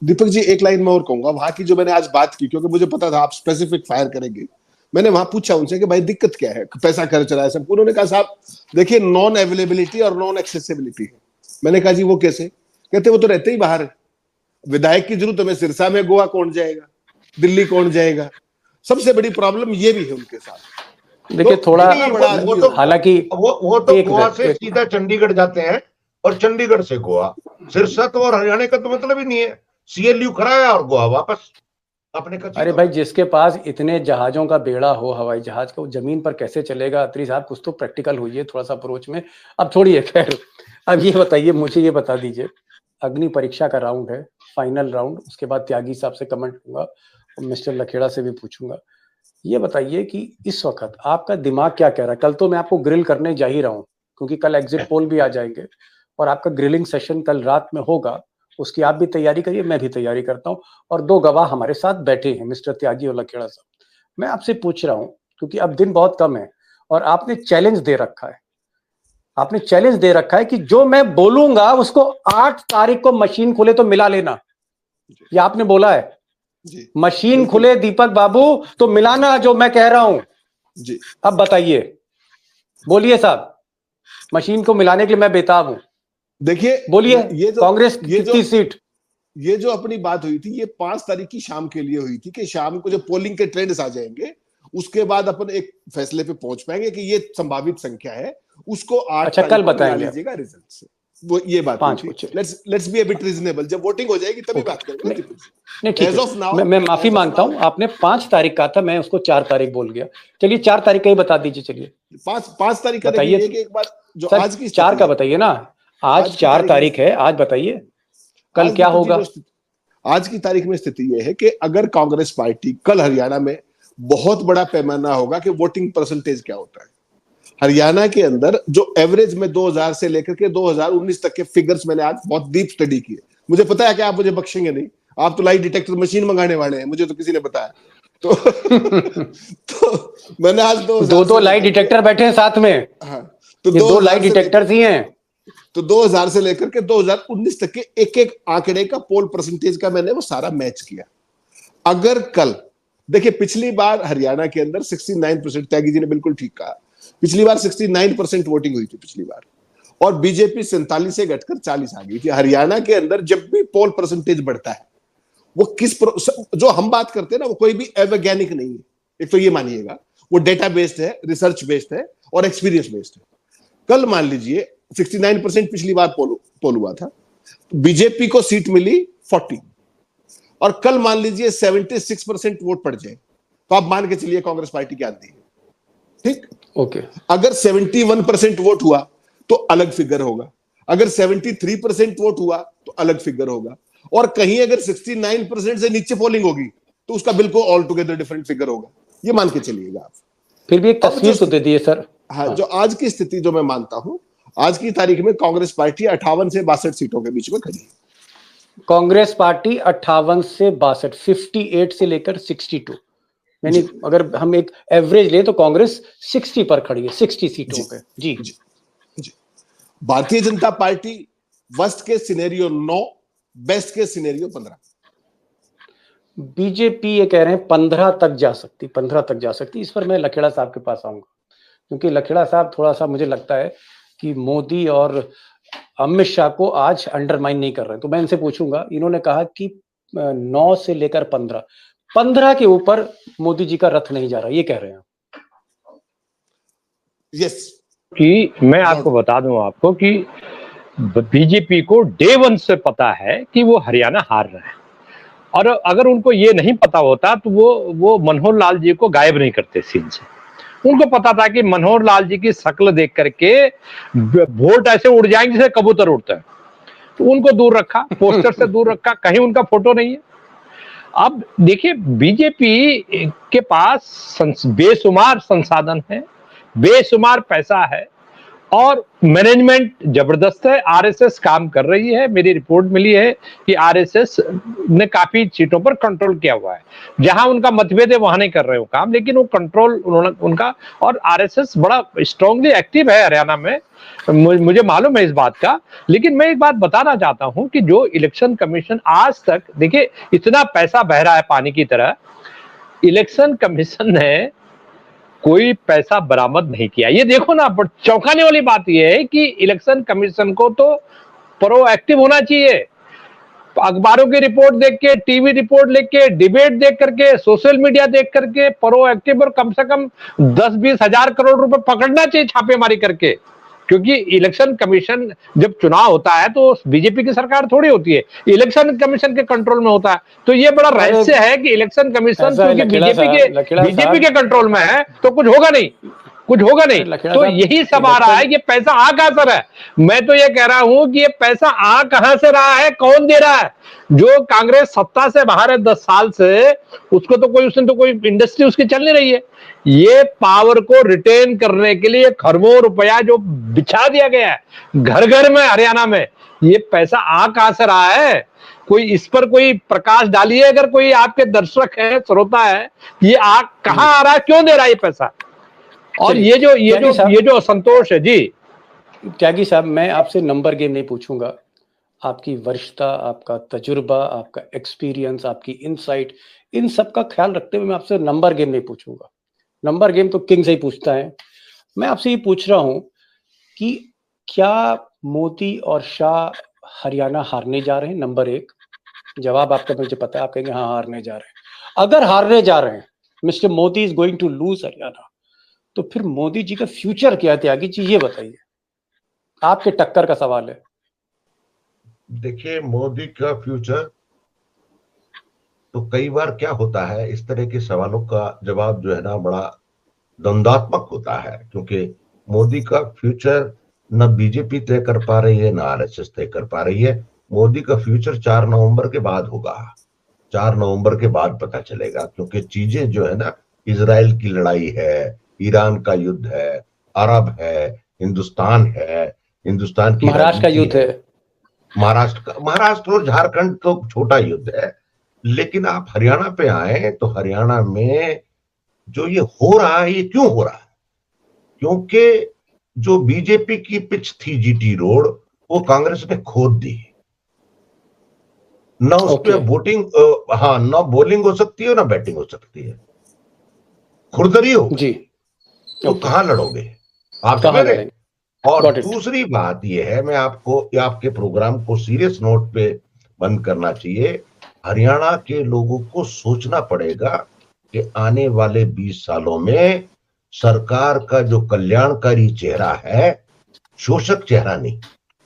दीपक जी एक लाइन में और कहूंगा, वहां की जो मैंने आज बात की, क्योंकि मुझे पता था आप स्पेसिफिक फायर करेंगे। मैंने वहां पूछा उनसे कि भाई दिक्कत क्या है, पैसा खर्च रहा है सब। उन्होंने कहा साहब देखिए नॉन अवेलेबिलिटी और नॉन एक्सेसिबिलिटी है। मैंने कहा जी वो कैसे? कहते वो तो रहते ही बाहर है, विधायक की जरूरत हमें सिरसा में, गोवा कौन जाएगा, दिल्ली कौन जाएगा। सबसे बड़ी प्रॉब्लम ये भी है उनके साथ। देखिए थोड़ा, हालांकि वो तो गोवा से सीधा चंडीगढ़ जाते हैं और चंडीगढ़ से गोवा। सिरसा तो और हरियाणा का तो मतलब ही नहीं है। सीएलयू कराया और गोवा वापस अपने। अरे भाई जिसके पास इतने जहाजों का बेड़ा हो, हवाई जहाज का, वो जमीन पर कैसे चलेगा? अत्री साहब कुछ तो प्रैक्टिकल हुई है थोड़ा सा अप्रोच में। अब छोड़िए, खैर अब ये बताइए, मुझे ये बता दीजिए, अग्नि परीक्षा का राउंड है, फाइनल राउंड, उसके बाद त्यागी साहब से कमेंट लूंगा और मिस्टर लखेड़ा से भी पूछूंगा। ये बताइए कि इस वक्त आपका दिमाग क्या कह रहा है? कल तो मैं आपको ग्रिल करने जा ही रहा हूँ, क्योंकि कल एग्जिट पोल भी आ जाएंगे और आपका ग्रिलिंग सेशन कल रात में होगा। उसकी आप भी तैयारी करिए, मैं भी तैयारी करता हूँ, और 2 गवाह हमारे साथ बैठे हैं, मिस्टर त्यागी और लखेड़ा साहब। मैं आपसे पूछ रहा हूँ, क्योंकि अब दिन बहुत कम है और आपने चैलेंज दे रखा है, आपने चैलेंज दे रखा है कि जो मैं बोलूंगा उसको 8 तारीख को मशीन खोले तो मिला लेना, ये आपने बोला है। जी मशीन खुले दीपक बाबू तो मिलाना जो मैं कह रहा हूं। जी अब बताइए, बोलिए साहब, मशीन को मिलाने के लिए मैं बेताब हूं। देखिए, बोलिए, कांग्रेस ये कितनी सीट? ये जो अपनी बात हुई थी, ये 5 तारीख की शाम के लिए हुई थी कि शाम को जब पोलिंग के ट्रेंड्स आ जाएंगे उसके बाद अपन एक फैसले पे पहुंच पाएंगे कि ये संभावित संख्या है, उसको 8 अच्छा, कल तारीख को बताएंगे। मिला लीजिएगा रिजल्ट से। वो ये बात हुई 5 थी। को, चलिए। Let's be a bit reasonable, जब वोटिंग हो जाएगी तभी बात करेंगे। नहीं, ठीक As of है, now, मैं माफी as of मांगता now, हूं, आपने 5 तारीख कहा था, मैं उसको 4 तारीख बोल गया। चलिए 4 तारीख का ही बता दीजिए। चलिए 5 तारीख का बताइए देखिए, एक बात जो सर, आज की 4 स्थिति का है, बताइए ना। आज की 4 तारीख में तारीख है, आज बताइए कल आज क्या देखिए जी, होगा। आज की तारीख में स्थिति यह है कि अगर कांग्रेस पार्टी कल हरियाणा में, बहुत बड़ा पैमाना होगा कि वोटिंग परसेंटेज क्या होता है हरियाणा के अंदर, जो एवरेज में 2000 से लेकर के 2019 तक के फिगर्स मैंने आज बहुत डीप स्टडी किए। मुझे पता है कि आप मुझे बख्शेंगे नहीं, आप तो लाई डिटेक्टर मशीन मंगाने वाले हैं, मुझे तो किसी ने बताया। तो तो मैंने आज 2 लाई डिटेक्टर बैठे हैं साथ में। हाँ, तो ये 2 लाई डिटेक्टर्स ही हैं। तो 2000 से लेकर के 2019 तक के एक एक आंकड़े का पोल परसेंटेज का मैंने वो सारा मैच किया। अगर कल देखिए, पिछली बार हरियाणा के अंदर 69%, त्यागी जी ने बिल्कुल ठीक कहा, पिछली बार 69% वोटिंग हुई थी पिछली बार, और बीजेपी 47 से घटकर 40 आ गई थी। हरियाणा के अंदर जब भी पोल परसेंटेज बढ़ता है, वो जो हम बात करते हैं ना, वो कोई भी अवैज्ञानिक नहीं है। एक तो ये मानिएगा, वो डेटा बेस्ड है, रिसर्च बेस्ड है और एक्सपीरियंस बेस्ड है। कल मान लीजिए 69% पिछली बार पोल हुआ था, बीजेपी को सीट मिली 40, और कल मान लीजिए 76% वोट पड़ जाए, तो आप मान के चलिए कांग्रेस पार्टी की आती है। ठीक, ओके। अगर 71% वोट हुआ तो अलग फिगर होगा, अगर 73% वोट हुआ तो अलग फिगर होगा, और कहीं अगर 69% से नीचे पोलिंग होगी तो उसका बिल्कुल ऑल टुगेदर डिफरेंट फिगर होगा। ये मान के चलिएगा आप। फिर भी एक तस्वीर तो दे दिए सर। हाँ, जो आज की स्थिति जो मैं मानता हूं, आज की तारीख में कांग्रेस पार्टी 58 से 62 सीटों के बीच में खड़ी है। कांग्रेस पार्टी 58 से 62, 58 से लेकर 62, यानी अगर हम एक एवरेज ले तो कांग्रेस 60 पर खड़ी है, 60 सीटों पे। जी। भारतीय जनता पार्टी वर्स्ट के सिनेरियो 9, बेस्ट के सिनेरियो 15। बीजेपी ये कह रहे हैं 15 तक जा सकती, 15 तक जा सकती। इस पर मैं लखेड़ा साहब के पास आऊंगा, क्योंकि लखेड़ा साहब थोड़ा सा मुझे लगता है कि मोदी और अमित शाह को आज अंडरमाइन नहीं कर रहे हैं। तो मैं इनसे पूछूंगा, इन्होंने कहा कि 9 से लेकर 15 के ऊपर मोदी जी का रथ नहीं जा रहा, ये कह रहे हैं। यस, कि मैं आपको बता दूं आपको कि बीजेपी को डे 1 से पता है कि वो हरियाणा हार रहा है, और अगर उनको ये नहीं पता होता तो वो मनोहर लाल जी को गायब नहीं करते सीन से। उनको पता था कि मनोहर लाल जी की शक्ल देख करके वोट ऐसे उड़ जाएंगे जैसे कबूतर उड़ता है, तो उनको दूर रखा, पोस्टर से दूर रखा, कहीं उनका फोटो नहीं है। अब देखिए, बीजेपी के पास बेशुमार संसाधन है, बेशुमार पैसा है, और मैनेजमेंट जबरदस्त है। आरएसएस काम कर रही है। मेरी रिपोर्ट मिली है कि आरएसएस ने काफी सीटों पर कंट्रोल किया हुआ है। जहां उनका मतभेद है वहां नहीं कर रहे हो काम, लेकिन वो कंट्रोल उन्होंने उनका, और आरएसएस बड़ा स्ट्रांगली एक्टिव है हरियाणा में, मुझे मालूम है इस बात का। लेकिन मैं एक बात बताना चाहता हूं कि जो इलेक्शन कमीशन आज तक, देखिए इतना पैसा बह रहा है पानी की तरह, इलेक्शन कमीशन ने कोई पैसा बरामद नहीं किया। ये देखो ना, बट चौंकाने वाली बात यह है कि इलेक्शन कमीशन को तो प्रोएक्टिव होना चाहिए। अखबारों की रिपोर्ट देख के, टीवी रिपोर्ट लेके के, डिबेट देख करके, सोशल मीडिया देख करके प्रोएक्टिव, और कम से कम 10-20 हजार करोड़ रुपए पकड़ना चाहिए छापेमारी करके। क्योंकि इलेक्शन कमीशन जब चुनाव होता है तो बीजेपी की सरकार थोड़ी होती है, इलेक्शन कमीशन के कंट्रोल में होता है। तो ये बड़ा रहस्य है कि इलेक्शन कमीशन क्योंकि बीजेपी के कंट्रोल में है तो कुछ होगा नहीं, कुछ होगा नहीं। तो यही सब आ रहा है, ये पैसा आ कहां से रहा है। मैं तो ये कह रहा हूं कि ये पैसा आ कहां से रहा है, कौन दे रहा है। जो कांग्रेस सत्ता से बाहर है 10 साल से, उसको तो कोई, उसने तो कोई इंडस्ट्री उसकी चल नहीं रही है। ये पावर को रिटेन करने के लिए खरबों रुपया जो बिछा दिया गया है घर घर में हरियाणा में, ये पैसा आ कहां से रहा है। कोई इस पर कोई प्रकाश डालिए, अगर कोई आपके दर्शक है, श्रोता है, ये आ कहां आ रहा है, क्यों दे रहा है ये पैसा। और ये जो असंतोष है। जी त्यागी साहब, मैं आपसे नंबर गेम नहीं पूछूंगा, आपकी वरिष्ठता, आपका तजुर्बा, आपका एक्सपीरियंस, आपकी इनसाइट, इन सब का ख्याल रखते हुए मैं आपसे नंबर गेम नहीं पूछूंगा। नंबर गेम तो किंग से ही पूछता है। मैं आपसे ये पूछ रहा हूं कि क्या मोदी और शाह हरियाणा हारने जा रहे हैं? नंबर एक। जवाब आपका मुझे पता है, आप कहेंगे हाँ हारने जा रहे हैं। अगर हारने जा रहे हैं, mister Modi is going to lose Haryana, तो फिर मोदी जी का फ्यूचर क्या है? त्यागी जी ये बताइए, आपके टक्कर का सवाल है। देखिए, मोदी का फ्यूचर तो कई बार क्या होता है, इस तरह के सवालों का जवाब जो है ना बड़ा द्वंद्वात्मक होता है, क्योंकि मोदी का फ्यूचर न बीजेपी तय कर पा रही है, न आरएसएस तय कर पा रही है। मोदी का फ्यूचर 4 नवंबर के बाद होगा। 4 नवंबर के बाद पता चलेगा, क्योंकि चीजें जो है ना, इजराइल की लड़ाई है, ईरान का युद्ध है, अरब है, हिंदुस्तान की महाराष्ट्र का राजनीति युद्ध है, है। महाराष्ट्र और झारखंड तो छोटा युद्ध है। लेकिन आप हरियाणा पे आए तो हरियाणा में जो ये हो रहा है, ये क्यों हो रहा है? क्योंकि जो बीजेपी की पिच थी जीटी रोड, वो कांग्रेस ने खोद दी। ना उस पे ओके वोटिंग, हाँ, ना बॉलिंग हो सकती है ना बैटिंग हो सकती है, खुरदरी हो गई। जी। तो ओके, कहां लड़ोगे? आप कहाँ समझ रहे? लड़ेंगे? और गॉट इट। दूसरी बात यह है, मैं आपको आपके प्रोग्राम को सीरियस नोट पे बंद करना चाहिए। हरियाणा के लोगों को सोचना पड़ेगा कि आने वाले 20 सालों में सरकार का जो कल्याणकारी चेहरा है, शोषक चेहरा नहीं,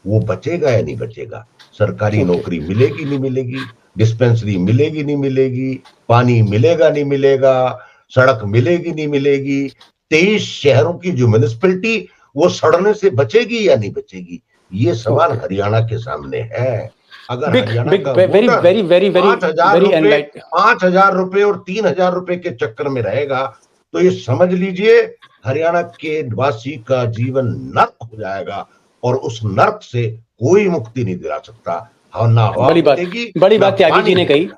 वो बचेगा या नहीं बचेगा। सरकारी ओके, नौकरी मिलेगी नहीं मिलेगी, डिस्पेंसरी मिलेगी नहीं मिलेगी, पानी मिलेगा नहीं मिलेगा, सड़क मिलेगी नहीं मिलेगी, 23 शहरों की जो म्युनिसिपैलिटी, वो सड़ने से बचेगी या नहीं बचेगी। ये सवाल ओके। हरियाणा के सामने है। अगर बिग हरियाणा बिग का very voter very very very 5,000 very रुपए एनलाइट। 5,000 रुपए और 3,000 रुपए के चक्कर में रहेगा, तो ये समझ लीजिए हरियाणा के वासी का जीवन नर्क हो जाएगा, और उस नर्क से कोई मुक्ति नहीं दिला सकता। हाँ, ना हवा मिलेगी बड़ी ना बात त्यागी पानी जी ने कही। मिलेगा।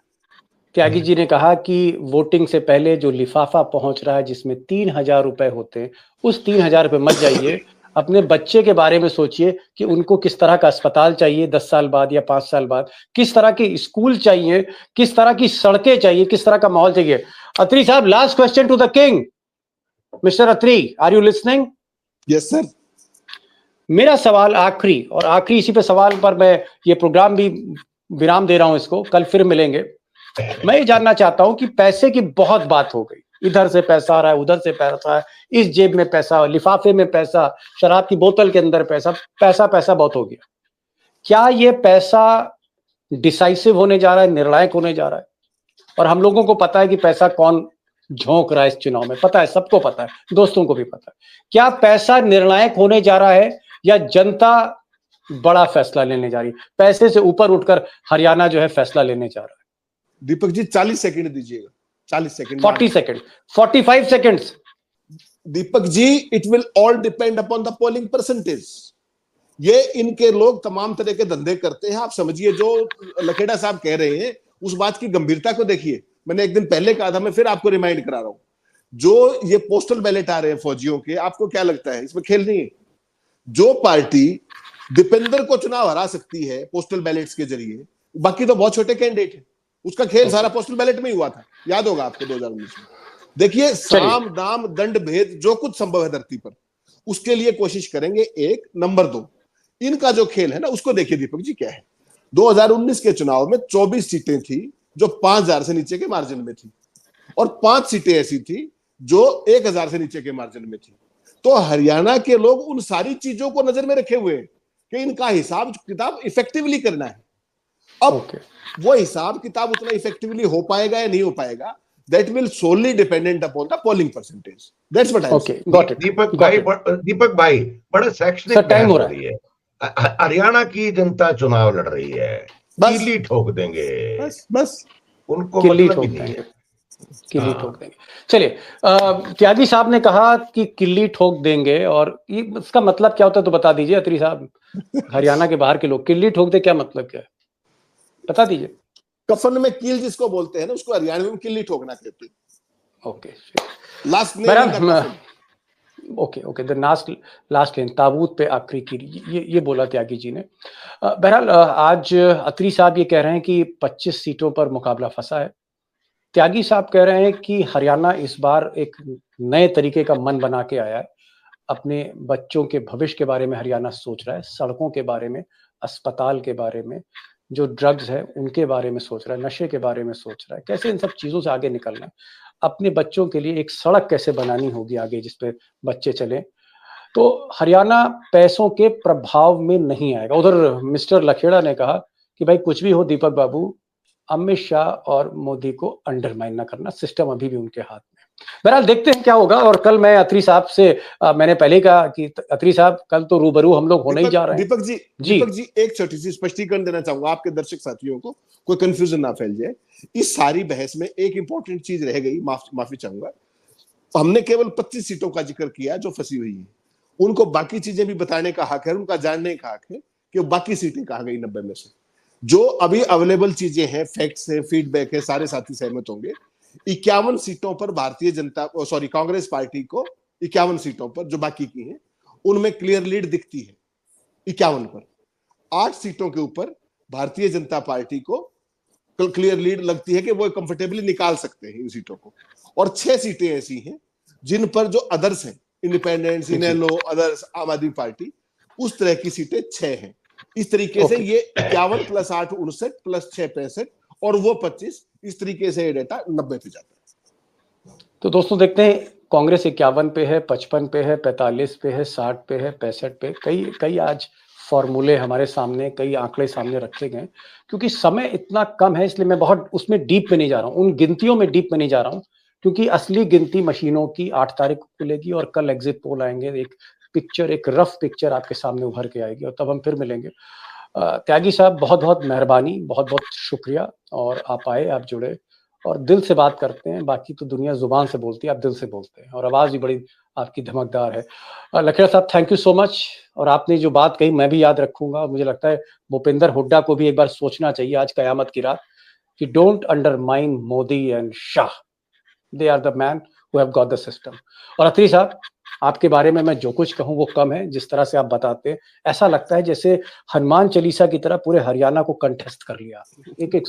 त्यागी जी ने कहा कि वोटिंग से पहले जो लिफाफा पहुंच रहा है जिसमें 3,000 रुपए होते हैं, उस 3,000 रुपए मत जाइए। अपने बच्चे के बारे में सोचिए कि उनको किस तरह का अस्पताल चाहिए 10 साल बाद या 5 साल बाद, किस तरह के स्कूल चाहिए, किस तरह की सड़कें चाहिए, किस तरह का माहौल चाहिए। अत्री साहब, last question to the king. Mister Atri, are you listening? Yes sir. मेरा सवाल आखिरी, और आखिरी इसी पे सवाल पर मैं ये प्रोग्राम भी विराम दे रहा हूं, इसको कल फिर मिलेंगे। मैं ये जानना चाहता हूं कि पैसे की बहुत बात हो गई, इधर से पैसा आ रहा है, उधर से पैसा है, इस जेब में पैसा, लिफाफे में पैसा, शराब की बोतल के अंदर पैसा, पैसा पैसा बहुत हो गया। क्या ये पैसा डिसाइसिव होने जा रहा है, निर्णायक होने जा रहा है? और हम लोगों को पता है कि पैसा कौन झोंक रहा है इस चुनाव में, पता है, सबको पता है, दोस्तों को भी पता है। क्या पैसा निर्णायक होने जा रहा है या जनता बड़ा फैसला लेने जा रही है? पैसे से ऊपर उठकर हरियाणा जो है फैसला लेने जा रहा है। दीपक जी 40 सेकंड दीजिएगा। 40 second, 40 second, 45 seconds. Deepak ji, it will all depend upon the polling percentage. ये इनके लोग तमाम तरह के धंधे करते हैं। आप समझिए, जो लखेड़ा साहब कह रहे हैं उस बात की गंभीरता को देखिए। मैंने एक दिन पहले कहा था, मैं फिर आपको रिमाइंड करा रहा हूं। जो ये पोस्टल बैलेट आ रहे हैं फौजियों के, आपको क्या लगता है इसमें खेल नहीं है? जो पार्टी दीपेंद्र को चुनाव हरा सकती है पोस्टल बैलेट्स के जरिए, बाकी तो बहुत छोटे कैंडिडेट है। उसका खेल सारा पोस्टल बैलेट में ही हुआ था, याद होगा आपको 2019 में। देखिए, साम दाम दंड भेद जो कुछ संभव है धरती पर, उसके लिए कोशिश करेंगे। एक नंबर 2, इनका जो खेल है ना, उसको देखिए दीपक जी क्या है। 2019 के चुनाव में 24 सीटें थी जो 5,000 से नीचे के मार्जिन में थी, और 5 सीटें ऐसी थी जो 1,000 से नीचे के मार्जिन में थी। तो हरियाणा के लोग उन सारी चीजों को नजर में रखे हुए हैं कि इनका हिसाब किताब इफेक्टिवली करना है। अब वो हिसाब किताब उतना इफेक्टिवली हो पाएगा या नहीं हो पाएगा, that will solely dependent upon the polling percentage. That's what I'm saying. got it. दीपक भाई, बड़े शैक्षणिक टाइम बहस हो हो रहा रही है। हरियाणा की जनता चुनाव लड़ रही है, बस किल्ली ठोक देंगे, बस उनको किल्ली मतलब ठोक ही नहीं देंगे, है। किल्ली ठोक देंगे। चलिए, त्यागी साहब ने कहा कि किल्ली ठोक देंगे, और ये इसका मतलब क्या होता है तो बता दीजिए अत्री साहब। हरियाणा के बाहर के लोग किल्ली ठोक दे, क्या मतलब क्या है, बता दीजिए। कफन में कील जिसको बोलते हैं ना, उसको हरियाणवी में किल्ली ठोकना कहते हैं। Okay, last nail in the coffin. Okay okay, the last last लेन, ताबूत पे आखिरी कीरी, ये बोला त्यागी जी ने। बहरहाल आज अत्री साहब ये कह रहे हैं कि 25 सीटों पर मुकाबला फंसा है। त्यागी साहब कह रहे हैं कि हरियाणा इस बार एक नए तरीके का मन बना के आया है। अपने बच्चों के भविष्य के बारे में हरियाणा सोच रहा है, सड़कों के बारे में, अस्पताल के बारे में, जो ड्रग्स है उनके बारे में सोच रहा है, नशे के बारे में सोच रहा है, कैसे इन सब चीज़ों से आगे निकलना है। अपने बच्चों के लिए एक सड़क कैसे बनानी होगी आगे जिस पे बच्चे चलें। तो हरियाणा पैसों के प्रभाव में नहीं आएगा। उधर मिस्टर लखेड़ा ने कहा कि भाई कुछ भी हो दीपक बाबू, अमित शाह और मोदी को अंडरमाइन ना करना, सिस्टम अभी भी उनके हाथ में। बहरहाल देखते हैं क्या होगा। और कल मैं अत्री साहब से मैंने पहले कहा कि अत्री साहब कल तो रूबरू हम लोग होने ही जा रहे हैं। दीपक जी एक छोटी सी स्पष्टीकरण देना चाहूंगा आपके दर्शक साथियों को, कोई कंफ्यूजन ना फैल जाए। इस सारी बहस में एक इंपॉर्टेंट चीज रह गई, माफी चाहूंगा। हमने केवल 25 सीटों का जिक्र किया जो फंसी हुई है, उनको बाकी चीजें भी बताने का हक है, उनका जानने का हक है कि बाकी सीटें कहाँ गई 90 में से। जो अभी अवेलेबल चीजें हैं, फैक्ट्स है, फीडबैक है, सारे साथी सहमत होंगे। 51 सीटों पर कांग्रेस पार्टी को 51 सीटों पर जो बाकी की हैं उनमें क्लियर लीड दिखती है 51 पर। 8 सीटों के ऊपर भारतीय जनता पार्टी को क्लियर लीड लगती है कि वो कंफर्टेबली निकाल सकते हैं इन सीटों को। और 6 सीटें ऐसी हैं जिन पर जो अदर्स हैं, इंडिपेंडेंट्स, इनेलो, अदर्स, आम आदमी पार्टी, उस तरह की सीटें 6 हैं। इस तरीके से ये 51 + 8 59 + 6 65 और वो 25, इस तरीके से ये डेटा 90 पे जाता है। तो दोस्तों देखते हैं, कांग्रेस 51 पे है, 55 पे है, 45 पे है, 60 पे है, 65 पे। कई आज फॉर्मूले हमारे सामने, कई आंकड़े सामने रखे गए। क्योंकि समय इतना कम है इसलिए मैं बहुत उसमें डीप में नहीं जा रहा हूँ, उन गिनतियों में डीप में नहीं जा रहा हूँ, क्योंकि असली गिनती मशीनों की 8 तारीख को खुलेगी और कल एग्जिट पोल आएंगे। एक रफ पिक्चर आपके सामने उभर के आएगी और तब हम फिर मिलेंगे। त्यागी साहब बहुत बहुत मेहरबानी, बहुत बहुत शुक्रिया। और आप आए, आप जुड़े और दिल से बात करते हैं। बाकी तो दुनिया जुबान से बोलती है, आप दिल से बोलते हैं और आवाज़ भी बड़ी आपकी धमकदार है। लखेड़ा साहब थैंक यू सो मच। और आपने जो बात कही मैं भी याद रखूंगा। मुझे लगता है भूपेंद्र हुड्डा को भी एक बार सोचना चाहिए आज कयामत की रात कि don't undermine Modi and Shah, they are the man who have got the system. और अत्री साहब आपके बारे में मैं जो कुछ कहूँ वो कम है। जिस तरह से आप बताते हैं ऐसा लगता है जैसे हनुमान चालीसा की तरह पूरे हरियाणा को कंठस्थ कर लिया आपने, एक एक